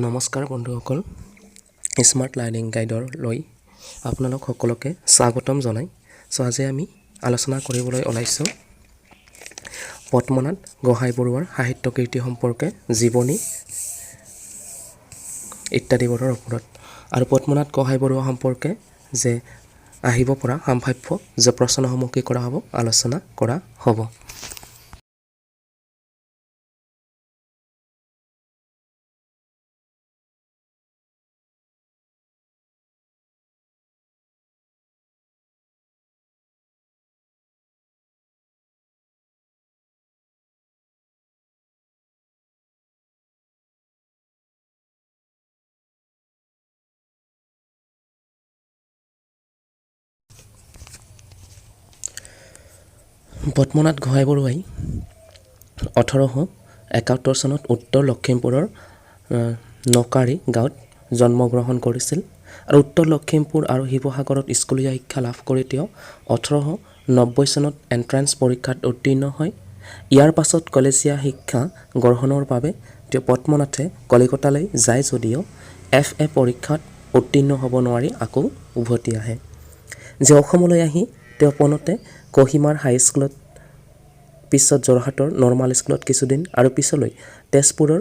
নমস্কাৰ বন্ধুসকল, smart learning গাইডলৈ আপোনালোক সকলোকে স্বাগতম জনাই। আজি আমি আলোচনা কৰিবলৈ ওলাইছোঁ পদ্মনাথ গোহাঁইবৰুৱাৰ সাহিত্য কীৰ্তি সম্পৰ্কে, জীৱনী ইত্যাদিবোৰৰ ওপৰত। আৰু পদ্মনাথ গোহাঁইবৰুৱা সম্পৰ্কে যে আহিব পৰা সম্ভাৱ্য যে প্ৰশ্নসমূহ কি কৰা হ'ব, আলোচনা কৰা হ'ব। পদ্মনাথ গোহাঁইবৰুৱাই 1871 চনত উত্তৰ লখিমপুৰৰ নকাৰী গাঁৱত জন্মগ্ৰহণ কৰিছিল। আৰু উত্তৰ লখিমপুৰ আৰু শিৱসাগৰত স্কুলীয়া শিক্ষা লাভ কৰি তেওঁ 1890 চনত এণ্ট্ৰেন্স পৰীক্ষাত উত্তীৰ্ণ হয়। ইয়াৰ পাছত কলেজীয়া শিক্ষা গ্ৰহণৰ বাবে তেওঁ পদ্মনাথে কলিকতালৈ যায় যদিও FA পৰীক্ষাত উত্তীৰ্ণ হ'ব নোৱাৰি আকৌ উভতি আহে। যে অসমলৈ আহি তেওঁ পোনতে কহিমাৰ হাইস্কুলত, পিছত যোৰহাটৰ নৰ্মাল স্কুলত কিছুদিন আৰু পিছলৈ তেজপুৰৰ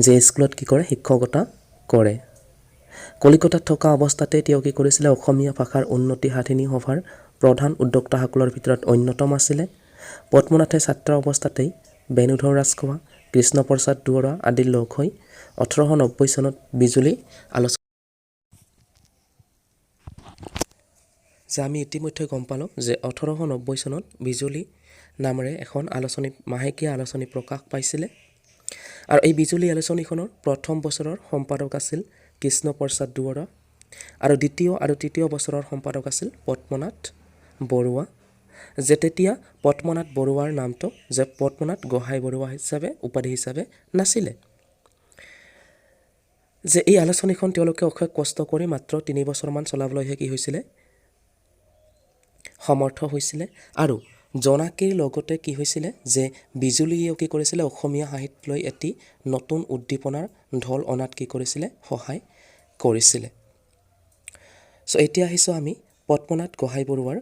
যে স্কুলত কি কৰে, শিক্ষকতা কৰে। কলিকতাত থকা অৱস্থাতে তেওঁ কি কৰিছিলে, অসমীয়া ভাষাৰ উন্নতি সাধিনী সভাৰ প্ৰধান উদ্যোক্তাসকলৰ ভিতৰত অন্যতম আছিলে। পদ্মনাথে ছাত্ৰ অৱস্থাতেই বেণুধৰ ৰাজখোৱা, কৃষ্ণপ্ৰসাদ দুৱৰা আদিৰ লগ হৈ 1890 চনত বিজুলী আলোচনা। যে আমি ইতিমধ্যে গম পালোঁ যে 1890 চনত বিজুলী নামেৰে এখন মাহেকীয়া আলোচনী প্ৰকাশ পাইছিলে। আৰু এই বিজুলী আলোচনীখনৰ প্ৰথম বছৰৰ সম্পাদক আছিল কৃষ্ণপ্ৰসাদ দুৱৰা, আৰু দ্বিতীয় আৰু তৃতীয় বছৰৰ সম্পাদক আছিল পদ্মনাথ বৰুৱা। যে তেতিয়া পদ্মনাথ বৰুৱাৰ নামটো যে পদ্মনাথ গোহাঁইবৰুৱা হিচাপে উপাধি হিচাপে নাছিলে। যে এই আলোচনীখন তেওঁলোকে অশেষ কষ্ট কৰি মাত্ৰ 3 বছৰমান চলাবলৈহে কি হৈছিলে, সমৰ্থ হৈছিলে। আৰু জনাকীৰ লগতে কি হৈছিলে যে বিজুলীয়েও কি কৰিছিলে, অসমীয়া সাহিত্যলৈ এটি নতুন উদ্দীপনাৰ ঢল অনাত কি কৰিছিলে, সহায় কৰিছিলে। এতিয়া আহিছোঁ আমি পদ্মনাথ গোহাঁইবৰুৱাৰ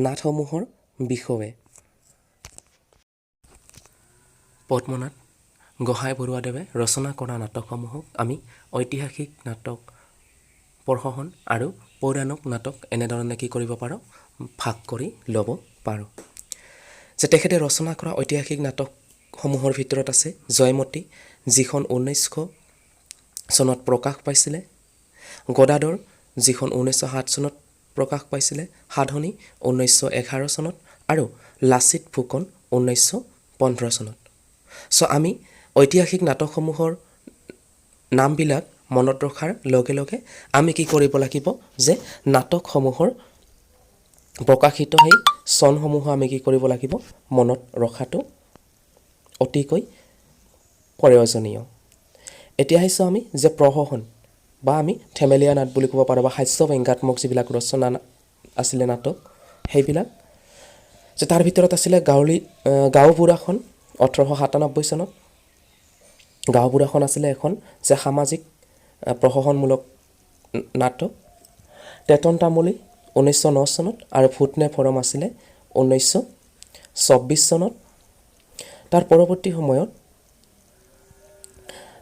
নাটসমূহৰ বিষয়ে। পদ্মনাথ গোহাঁইবৰুৱাদেৱে ৰচনা কৰা নাটকসমূহক আমি ঐতিহাসিক নাটক, প্ৰহসন আৰু পৌৰাণিক নাটক এনেধৰণে কি কৰিব পাৰোঁ, ভাগ কৰি ল'ব পাৰোঁ। যে তেখেতে ৰচনা কৰা ঐতিহাসিক নাটকসমূহৰ ভিতৰত আছে জয়মতী, যিখন 1900 চনত প্ৰকাশ পাইছিলে, গদাধৰ, যিখন 1907 চনত প্ৰকাশ পাইছিলে, সাধনী 1911 চনত, আৰু লাচিত ফুকন 1915 চনত। আমি ঐতিহাসিক নাটকসমূহৰ নামবিলাক মনত ৰখাৰ লগে লগে আমি কি কৰিব লাগিব, যে নাটকসমূহৰ প্ৰকাশিত সেই চনসমূহ আমি কি কৰিব লাগিব, মনত ৰখাটো অতিকৈ প্ৰয়োজনীয়। এতিয়া আহিছোঁ আমি যে প্ৰহসন বা আমি থেমেলীয়া নাট বুলি ক'ব পাৰোঁ, বা হাস্য ব্যংগাত্মক যিবিলাক ৰচনা আছিলে নাটক, সেইবিলাক যে তাৰ ভিতৰত আছিলে গাঁওবুঢ়াখন 1897 চনত। গাঁওবুঢ়াখন আছিলে এখন যে সামাজিক প্ৰহসনমূলক নাটক। তেতন তামুলী 1909 চনত, আৰু ভূত নে ভৰম আছিলে 1924 চনত। তাৰ পৰৱৰ্তী সময়ত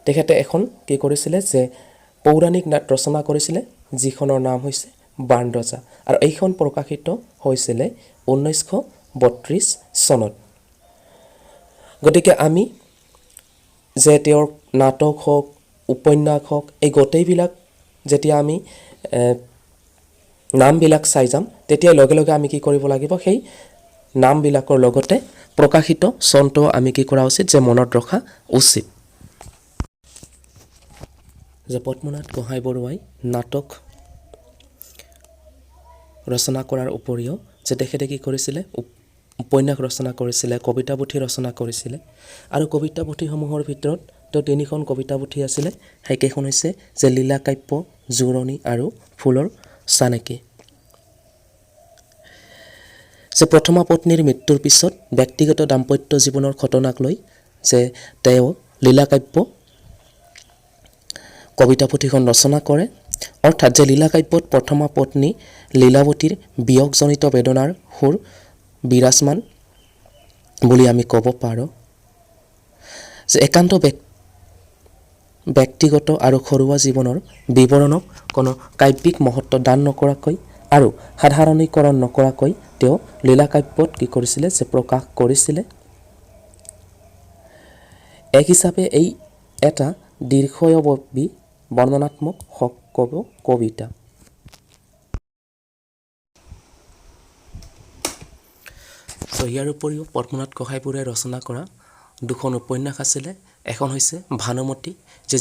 তেখেতে এখন কি কৰিছিলে, যে পৌৰাণিক নাট ৰচনা কৰিছিলে, যিখনৰ নাম হৈছে বাণৰজা, আৰু এইখন প্ৰকাশিত হৈছিলে 1932 চনত। গতিকে আমি যে তেওঁৰ নাটক হওক, উপন্যাস হওক, এই গোটেইবিলাক যেতিয়া আমি নামবিলাক চাই যাম, তেতিয়া লগে লগে আমি কি কৰিব লাগিব, সেই নামবিলাকৰ লগতে প্ৰকাশিত চনটো আমি কি কৰা উচিত, যে মনত ৰখা উচিত। যে পদ্মনাথ গোহাঁইবৰুৱাই নাটক ৰচনা কৰাৰ উপৰিও যে তেখেতে কি কৰিছিলে, উপন্যাস ৰচনা কৰিছিলে, কবিতা পুথি ৰচনা কৰিছিলে। আৰু কবিতা পুথিসমূহৰ ভিতৰত তেওঁ 3খন কবিতা পুথি আছিলে, সেইকেইখন হৈছে যে লীলাকাব্য, জুৰণি আৰু ফুলৰ চানেকি। যে প্ৰথমা পত্নীৰ মৃত্যুৰ পিছত ব্যক্তিগত দাম্পত্য জীৱনৰ ঘটনাক লৈ যে তেওঁ লীলাকাব্য কবিতা পুথিখন ৰচনা কৰে। অৰ্থাৎ যে লীলাকাব্যত প্ৰথমা পত্নী লীলাৱতীৰ বিয়োগজনিত বেদনাৰ সুৰ বিৰাজমান বুলি আমি ক'ব পাৰোঁ। যে একান্ত ব্যক্তিগত আৰু ঘৰুৱা জীৱনৰ বিৱৰণক কোনো কাব্যিক মহত্ব দান নকৰাকৈ আৰু সাধাৰণীকৰণ নকৰাকৈ তেওঁ লীলাকাব্যত কি কৰিছিলে যে প্ৰকাশ কৰিছিলে। এক হিচাপে এই এটা দীৰ্ঘয়বী বৰ্ণনাত্মক কবিতা। ইয়াৰ উপৰিও পদ্মনাথ গোহাঁইবৰুৱাই ৰচনা কৰা দুখন উপন্যাস আছিলে। এখন হৈছে ভানুমতী,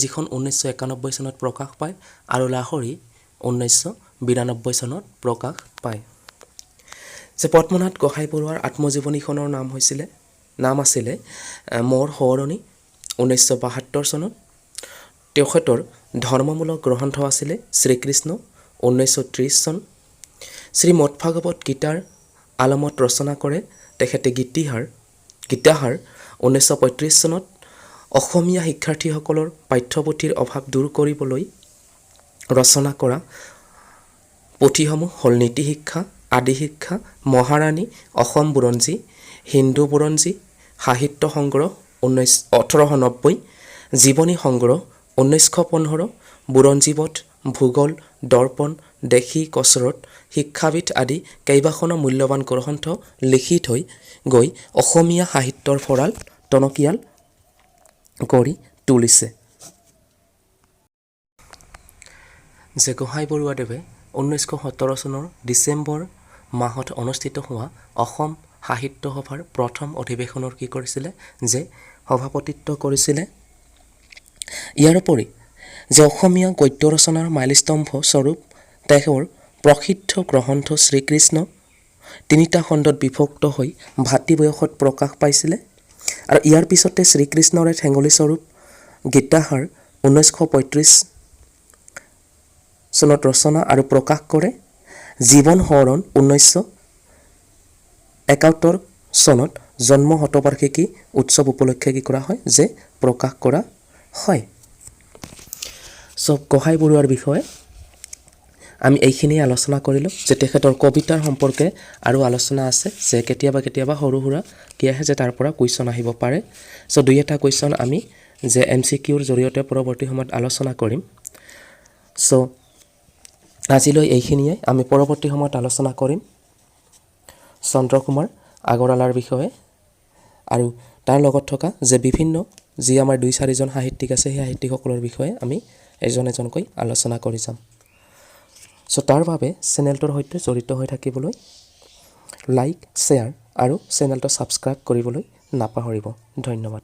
যিখন 1991 চনত প্ৰকাশ পায়, আৰু লাহৰী 1992 চনত প্ৰকাশ পায়। যে পদ্মনাথ গোহাঁইবৰুৱাৰ আত্মজীৱনীখনৰ নাম আছিলে মোৰ সোঁৱৰণী, 1972 চনত। তেখেতৰ ধৰ্মমূলক গ্ৰন্থ আছিলে শ্ৰীকৃষ্ণ, 1930 চন। শ্ৰীমদ ভাগৱত গীতাৰ আলমত ৰচনা কৰে তেখেতে গীতাহাৰ 1935 চনত। অসমীয়া শিক্ষাৰ্থীসকলৰ পাঠ্যপুথিৰ অভাৱ দূৰ কৰিবলৈ ৰচনা কৰা পুথিসমূহ হ'ল নীতি শিক্ষা, আদি শিক্ষা, মহাৰাণী, অসম বুৰঞ্জী, হিন্দু বুৰঞ্জী, সাহিত্য সংগ্ৰহ 1890, জীৱনী সংগ্ৰহ 1915, বুৰঞ্জীবধ, ভূগোল, দৰ্পণ, দেশী কচৰৎ, শিক্ষাবিদ আদি কেইবাখনো মূল্যৱান গ্ৰন্থ লিখি থৈ গৈ অসমীয়া সাহিত্যৰ ভঁৰাল টনকিয়াল কৰি তুলিছে। যে গোহাঁইবৰুৱাদেৱে 1917 চনৰ ডিচেম্বৰ মাহত অনুষ্ঠিত হোৱা অসম সাহিত্য সভাৰ প্ৰথম অধিৱেশনৰ কি কৰিছিলে যে সভাপতিত্ব কৰিছিলে। ইয়াৰোপৰি যে অসমীয়া গদ্য ৰচনাৰ মাইলস্তম্ভ স্বৰূপ তেওঁৰ প্ৰসিদ্ধ গ্ৰন্থ শ্ৰীকৃষ্ণ 3টা খণ্ডত বিভক্ত হৈ ভাতৃ বয়সত প্ৰকাশ পাইছিলে। আৰু ইয়াৰ পিছতে শ্ৰীকৃষ্ণৰে ঠেঙুলি স্বৰূপ গীতাহাৰ 1935 চনত ৰচনা আৰু প্ৰকাশ কৰে। জীৱন সোঁৱৰণ 1971 চনত জন্ম শতবাৰ্ষিকী উৎসৱ উপলক্ষে কি কৰা হয় যে প্ৰকাশ কৰা হয়। গোহাঁইবৰুৱাৰ বিষয়ে আমি এইখিনি আলোচনা কৰিলোঁ। যে তেখেতৰ কবিতাৰ সম্পৰ্কে আৰু আলোচনা আছে, যে কেতিয়াবা সৰু সুৰা কি আহে যে তাৰ পৰা কুৱেশ্যন আহিব পাৰে। 2-এটা কুৱেশ্যন আমি যে MCQৰ জৰিয়তে পৰৱৰ্তী সময়ত আলোচনা কৰিম। আজিলৈ এইখিনিয়ে। আমি পৰৱৰ্তী সময়ত আলোচনা কৰিম চন্দ্ৰকুমাৰ আগৰৱালাৰ বিষয়ে, আৰু তাৰ লগত থকা যে বিভিন্ন যি আমাৰ 2-4জন সাহিত্যিক আছে, সেই সাহিত্যিকসকলৰ বিষয়ে আমি এজন এজনকৈ আলোচনা কৰি যাম। তাৰ বাবে চেনেলটোৰ সৈতে জড়িত হৈ থাকিবলৈ লাইক, শ্বেয়াৰ আৰু চেনেলটো ছাবস্ক্ৰাইব কৰিবলৈ নাপাহৰিব। ধন্যবাদ।